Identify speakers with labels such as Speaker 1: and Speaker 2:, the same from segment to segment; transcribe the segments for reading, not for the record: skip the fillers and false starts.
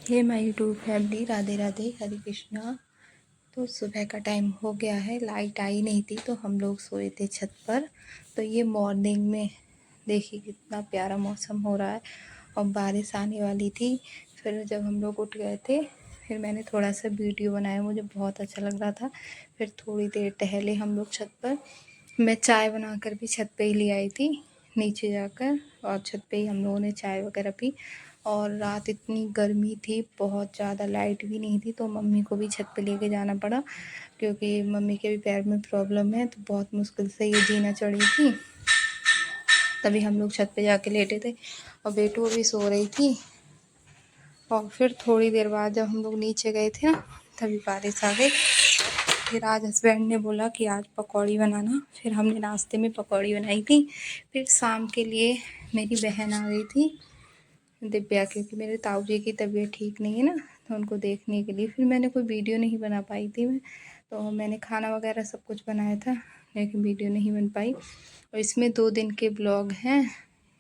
Speaker 1: Hey my YouTube family, Radhe Radhe, Hare Krishna. तो सुबह का टाइम हो गया है, लाइट आई नहीं थी तो हम लोग सोए थे छत पर। तो ये मॉर्निंग में देखिए कितना प्यारा मौसम हो रहा है और बारिश आने वाली थी। फिर जब हम लोग उठ गए थे, फिर मैंने थोड़ा सा वीडियो बनाया, मुझे बहुत अच्छा लग रहा था। फिर थोड़ी देर टहले हम लोग छत पर। मैं चाय बनाकर भी छत पे ही ले आई थी नीचे जाकर, और छत पे ही हम लोगों ने चाय वगैरह पी। और रात इतनी गर्मी थी, बहुत ज़्यादा, लाइट भी नहीं थी, तो मम्मी को भी छत पे लेके जाना पड़ा क्योंकि मम्मी के भी पैर में प्रॉब्लम है, तो बहुत मुश्किल से ये जीना चढ़ी थी। तभी हम लोग छत पे जाके लेटे थे और बेटू भी सो रही थी। और फिर थोड़ी देर बाद जब हम लोग नीचे गए थे ना, तभी बारिश आ गई। फिर आज हस्बैंड ने बोला कि आज पकौड़ी बनाना, फिर हमने नाश्ते में पकौड़ी बनाई थी। फिर शाम के लिए मेरी बहन आ गई थी, दिव्या, क्योंकि मेरे ताऊ जी की तबीयत ठीक नहीं है ना, तो उनको देखने के लिए। फिर मैंने कोई वीडियो नहीं बना पाई थी मैं, तो मैंने खाना वगैरह सब कुछ बनाया था लेकिन वीडियो नहीं बन पाई। और इसमें 2 दिन के ब्लॉग हैं,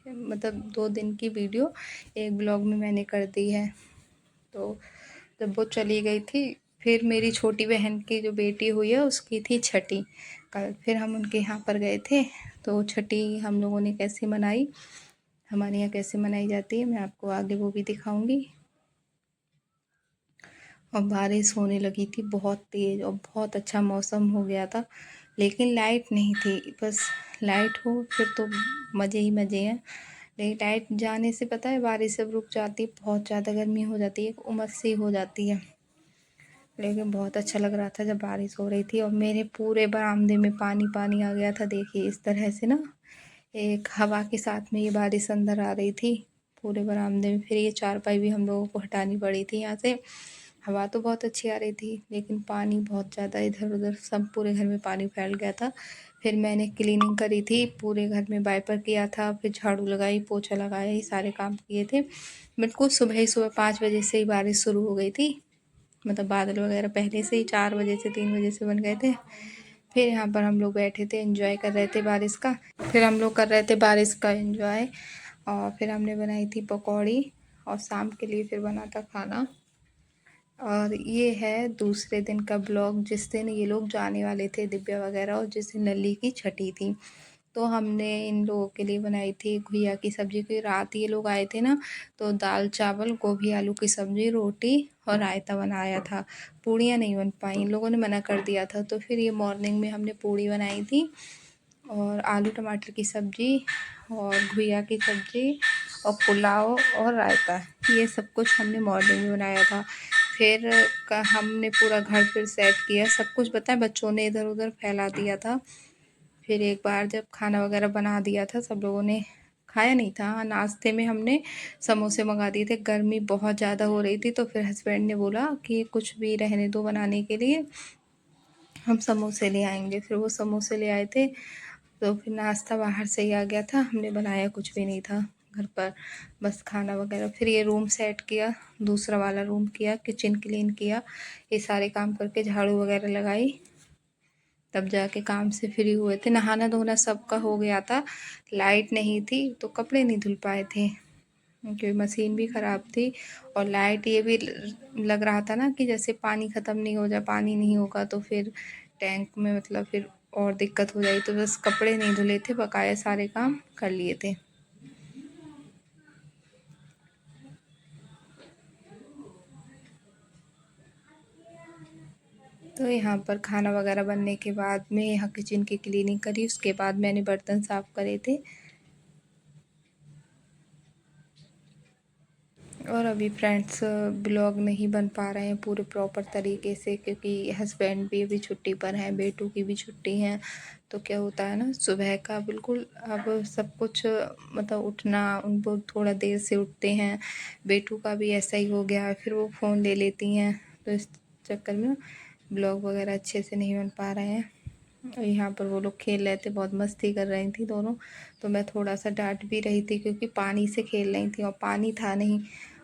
Speaker 1: मतलब 2 दिन की वीडियो एक ब्लॉग में मैंने कर दी है। तो जब वो चली गई थी, फिर मेरी छोटी बहन की जो बेटी हुई है उसकी थी छठी कल, फिर हम उनके यहाँ पर गए थे। तो छठी हम लोगों ने कैसे मनाई, हमारे यहाँ कैसे मनाई जाती है, मैं आपको आगे वो भी दिखाऊंगी। और बारिश होने लगी थी बहुत तेज़ और बहुत अच्छा मौसम हो गया था, लेकिन लाइट नहीं थी। बस लाइट हो फिर तो मज़े ही मज़े हैं, लेकिन लाइट जाने से पता है बारिश जब रुक जाती है बहुत ज़्यादा गर्मी हो जाती है, उमस सी हो जाती है। लेकिन बहुत अच्छा लग रहा था जब बारिश हो रही थी और मेरे पूरे बरामदे में पानी पानी आ गया था। देखिए इस तरह से ना, एक हवा के साथ में ये बारिश अंदर आ रही थी पूरे बरामदे में। फिर ये चारपाई भी हम लोगों को हटानी पड़ी थी यहाँ से। हवा तो बहुत अच्छी आ रही थी लेकिन पानी बहुत ज़्यादा, इधर उधर सब पूरे घर में पानी फैल गया था। फिर मैंने क्लीनिंग करी थी, पूरे घर में वाइपर किया था, फिर झाड़ू लगाई, पोछा लगाया, ये सारे काम किए थे। बिल्कुल सुबह ही, सुबह 5 बजे से ही बारिश शुरू हो गई थी। मतलब बादल वगैरह पहले से ही 4 बजे से 3 बजे से बन गए थे। फिर यहाँ पर हम लोग बैठे थे, एंजॉय कर रहे थे बारिश का। फिर हम लोग कर रहे थे बारिश का एंजॉय। और फिर हमने बनाई थी पकौड़ी और शाम के लिए फिर बना था खाना। और ये है दूसरे दिन का ब्लॉग, जिस दिन ये लोग जाने वाले थे दिव्या वगैरह, और जिस दिन लल्ली की छठी थी। तो हमने इन लोगों के लिए बनाई थी घुइया की सब्ज़ी, की रात ये लोग आए थे ना, तो दाल चावल, गोभी आलू की सब्ज़ी, रोटी और रायता बनाया था। पूड़ियाँ नहीं बन पाई, इन लोगों ने मना कर दिया था। तो फिर ये मॉर्निंग में हमने पूड़ी बनाई थी और आलू टमाटर की सब्ज़ी और घुइया की सब्ज़ी और पुलाव और रायता, ये सब कुछ हमने मॉर्निंग में बनाया था। फिर हमने पूरा घर फिर सेट किया, सब कुछ बताएं, बच्चों ने इधर उधर फैला दिया था। फिर एक बार जब खाना वगैरह बना दिया था, सब लोगों ने खाया नहीं था। नाश्ते में हमने समोसे मंगा दिए थे, गर्मी बहुत ज़्यादा हो रही थी, तो फिर हस्बैंड ने बोला कि कुछ भी रहने दो बनाने के लिए, हम समोसे ले आएंगे। फिर वो समोसे ले आए थे, तो फिर नाश्ता बाहर से ही आ गया था, हमने बनाया कुछ भी नहीं था घर पर, बस खाना वगैरह। फिर ये रूम सेट किया, दूसरा वाला रूम किया, किचन क्लीन किया, ये सारे काम करके झाड़ू वगैरह लगाई, तब जाके काम से फ्री हुए थे। नहाना धोना सबका हो गया था, लाइट नहीं थी तो कपड़े नहीं धुल पाए थे क्योंकि मशीन भी ख़राब थी। और लाइट ये भी लग रहा था ना कि जैसे पानी ख़त्म नहीं हो जाए, पानी नहीं होगा तो फिर टैंक में मतलब फिर और दिक्कत हो जाएगी। तो बस कपड़े नहीं धुले थे, बकाया सारे काम कर लिए थे। तो यहाँ पर खाना वगैरह बनने के बाद में यहाँ किचन की क्लीनिंग करी, उसके बाद मैंने बर्तन साफ़ करे थे। और अभी फ्रेंड्स ब्लॉग नहीं बन पा रहे हैं पूरे प्रॉपर तरीके से, क्योंकि हस्बैंड भी अभी छुट्टी पर हैं, बेटू की भी छुट्टी है। तो क्या होता है ना, सुबह का बिल्कुल अब सब कुछ मतलब उठना, उनको थोड़ा देर से उठते हैं, बेटू का भी ऐसा ही हो गया है, फिर वो फ़ोन ले लेती हैं, तो इस चक्कर में ब्लॉग वगैरह अच्छे से नहीं बन पा रहे हैं। और यहाँ पर वो लोग खेल रहे थे, बहुत मस्ती कर रही थी दोनों, तो मैं थोड़ा सा डांट भी रही थी क्योंकि पानी से खेल रही थी और पानी था नहीं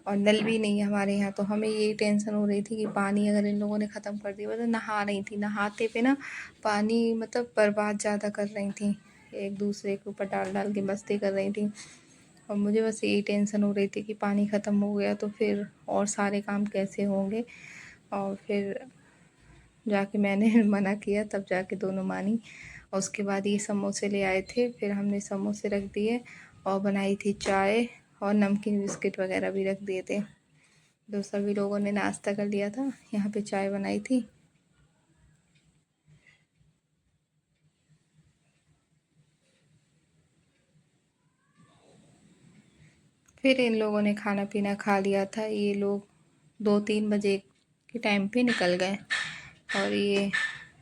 Speaker 1: और नल भी नहीं है हमारे यहाँ। तो हमें यही टेंशन हो रही थी कि पानी अगर इन लोगों ने ख़त्म कर दिया, मतलब नहा रही थी, नहाते पे ना पानी मतलब बर्बाद ज़्यादा कर रही थी, एक दूसरे के ऊपर डाल डाल के मस्ती कर रही थी। और मुझे बस यही टेंशन हो रही थी कि पानी ख़त्म हो गया तो फिर और सारे काम कैसे होंगे। और फिर जाके मैंने मना किया, तब जाके दोनों मानी। और उसके बाद ये समोसे ले आए थे, फिर हमने समोसे रख दिए और बनाई थी चाय और नमकीन बिस्किट वगैरह भी रख दिए थे। तो सभी लोगों ने नाश्ता कर लिया था। यहाँ पे चाय बनाई थी। फिर इन लोगों ने खाना पीना खा लिया था। ये लोग 2-3 बजे के टाइम पे निकल गए और ये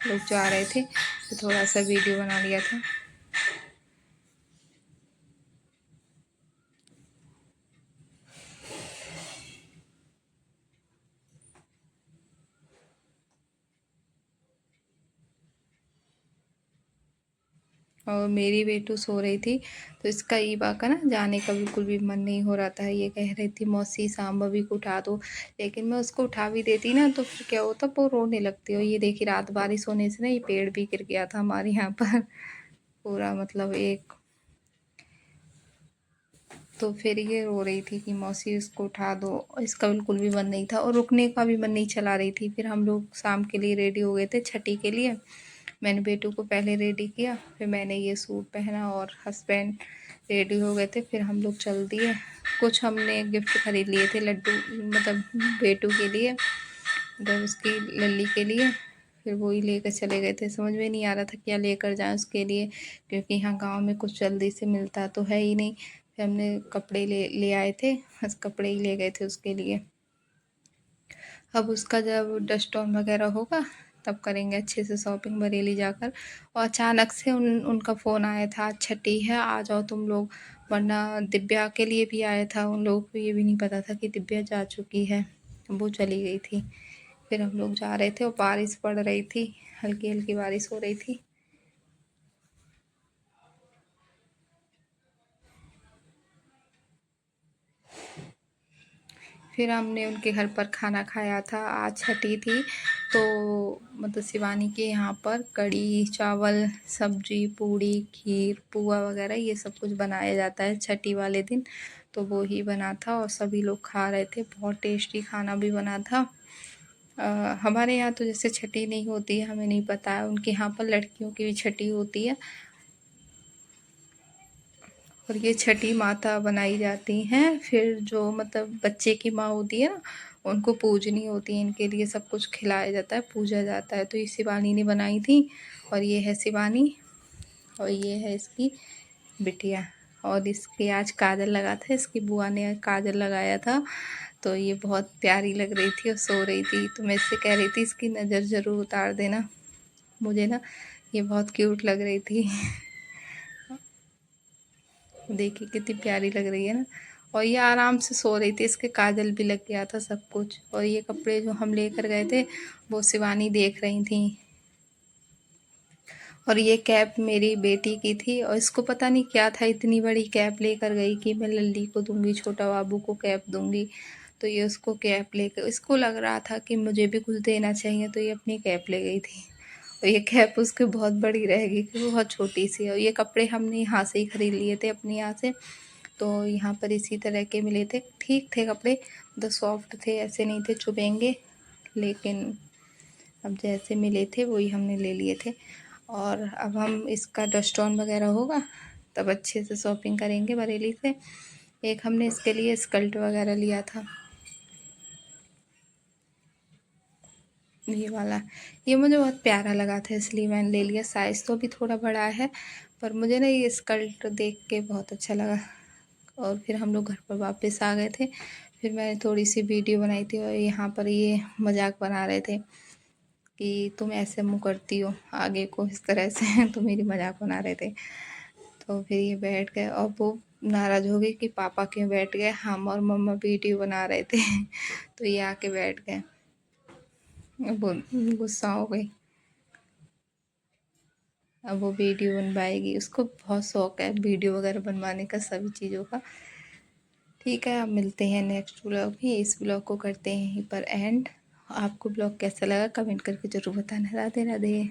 Speaker 1: लोग जा रहे थे तो थोड़ा सा वीडियो बना लिया था। और मेरी बेटू सो रही थी तो इसका ईबा का ना जाने का बिल्कुल भी मन नहीं हो रहा था। ये कह रही थी मौसी सांबा भी को उठा दो, लेकिन मैं उसको उठा भी देती ना तो फिर क्या होता, वो रोने लगती। और ये देखी रात बारिश होने से ना ये पेड़ भी गिर गया था हमारे यहाँ पर पूरा, मतलब एक। तो फिर ये रो रही थी कि मौसी इसको उठा दो। इसका बिल्कुल भी मन नहीं था और रुकने का भी मन नहीं चला रही थी। फिर हम लोग शाम के लिए रेडी हो गए थे छठी के लिए। मैंने बेटू को पहले रेडी किया, फिर मैंने ये सूट पहना और हस्बैंड रेडी हो गए थे। फिर हम लोग चल दिए। कुछ हमने गिफ्ट खरीद लिए थे, लड्डू, मतलब बेटू के लिए, मतलब उसकी लल्ली के लिए। फिर वही लेकर चले गए थे। समझ में नहीं आ रहा था क्या लेकर जाएं उसके लिए, क्योंकि यहाँ गांव में कुछ जल्दी से मिलता तो है ही नहीं। फिर हमने कपड़े ले ले आए थे, बस कपड़े ही ले गए थे उसके लिए। अब उसका जब डस्ट ऑन वगैरह होगा तब करेंगे अच्छे से शॉपिंग बरेली जाकर। और अचानक से उनका फ़ोन आया था, आज छठी है आ जाओ तुम लोग। वरना दिव्या के लिए भी आया था। उन लोगों को ये भी नहीं पता था कि दिव्या जा चुकी है, वो चली गई थी। फिर हम लोग जा रहे थे और बारिश पड़ रही थी, हल्की हल्की बारिश हो रही थी। फिर हमने उनके घर पर खाना खाया था। आज छठी थी तो मतलब शिवानी के यहाँ पर कढ़ी चावल सब्जी पूड़ी खीर पुआ वगैरह ये सब कुछ बनाया जाता है छठी वाले दिन। तो वो ही बना था और सभी लोग खा रहे थे। बहुत टेस्टी खाना भी बना था। हमारे यहाँ तो जैसे छठी नहीं होती है, हमें नहीं पता है। उनके यहाँ पर लड़कियों की भी छठी होती है और ये छठी माता बनाई जाती हैं। फिर जो मतलब बच्चे की माँ होती है ना, उनको पूजनी होती है। इनके लिए सब कुछ खिलाया जाता है, पूजा जाता है। तो ये शिवानी ने बनाई थी और ये है शिवानी और ये है इसकी बिटिया। और इसके आज काजल लगा था, इसकी बुआ ने काजल लगाया था। तो ये बहुत प्यारी लग रही थी और सो रही थी। तो मैं इससे कह रही थी इसकी नज़र ज़रूर उतार देना। मुझे ना ये बहुत क्यूट लग रही थी। देखिए कितनी प्यारी लग रही है ना। और ये आराम से सो रही थी, इसके काजल भी लग गया था सब कुछ। और ये कपड़े जो हम लेकर गए थे वो शिवानी देख रही थी। और ये कैप मेरी बेटी की थी और इसको पता नहीं क्या था, इतनी बड़ी कैप लेकर गई कि मैं लल्ली को दूंगी, छोटा बाबू को कैप दूंगी। तो ये उसको कैप लेकर, इसको लग रहा था कि मुझे भी कुछ देना चाहिए, तो ये अपनी कैप ले गई थी। और ये कैप उसकी बहुत बड़ी रहेगी क्योंकि बहुत छोटी सी है। और ये कपड़े हमने यहाँ से ही ख़रीद लिए थे अपने यहाँ से। तो यहाँ पर इसी तरह के मिले थे, ठीक थे कपड़े, तो सॉफ्ट थे, ऐसे नहीं थे चुभेंगे। लेकिन अब जैसे मिले थे वही हमने ले लिए थे। और अब हम इसका डस्ट ऑन वगैरह होगा तब अच्छे से शॉपिंग करेंगे बरेली से। एक हमने इसके लिए स्कर्ट वगैरह लिया था, ये वाला। ये मुझे बहुत प्यारा लगा था इसलिए मैंने ले लिया। साइज़ तो अभी थोड़ा बड़ा है पर मुझे ना ये स्कर्ट देख के बहुत अच्छा लगा। और फिर हम लोग घर पर वापस आ गए थे। फिर मैंने थोड़ी सी वीडियो बनाई थी और यहाँ पर ये मजाक बना रहे थे कि तुम ऐसे मुँह करती हो आगे को इस तरह से। तो मेरी मजाक बना रहे थे। तो फिर ये बैठ गए और वो नाराज़ हो गई कि पापा क्यों बैठ गए, हम और मम्मा वीडियो बना रहे थे। तो ये आके बैठ गए, वो गुस्सा हो गई। अब वो वीडियो बनवाएगी, उसको बहुत शौक है वीडियो वगैरह बनवाने का, सभी चीज़ों का। ठीक है, अब मिलते हैं नेक्स्ट ब्लॉग में। इस ब्लॉग को करते हैं यहीं पर एंड। आपको ब्लॉग कैसा लगा कमेंट करके ज़रूर बताना। राधे राधे।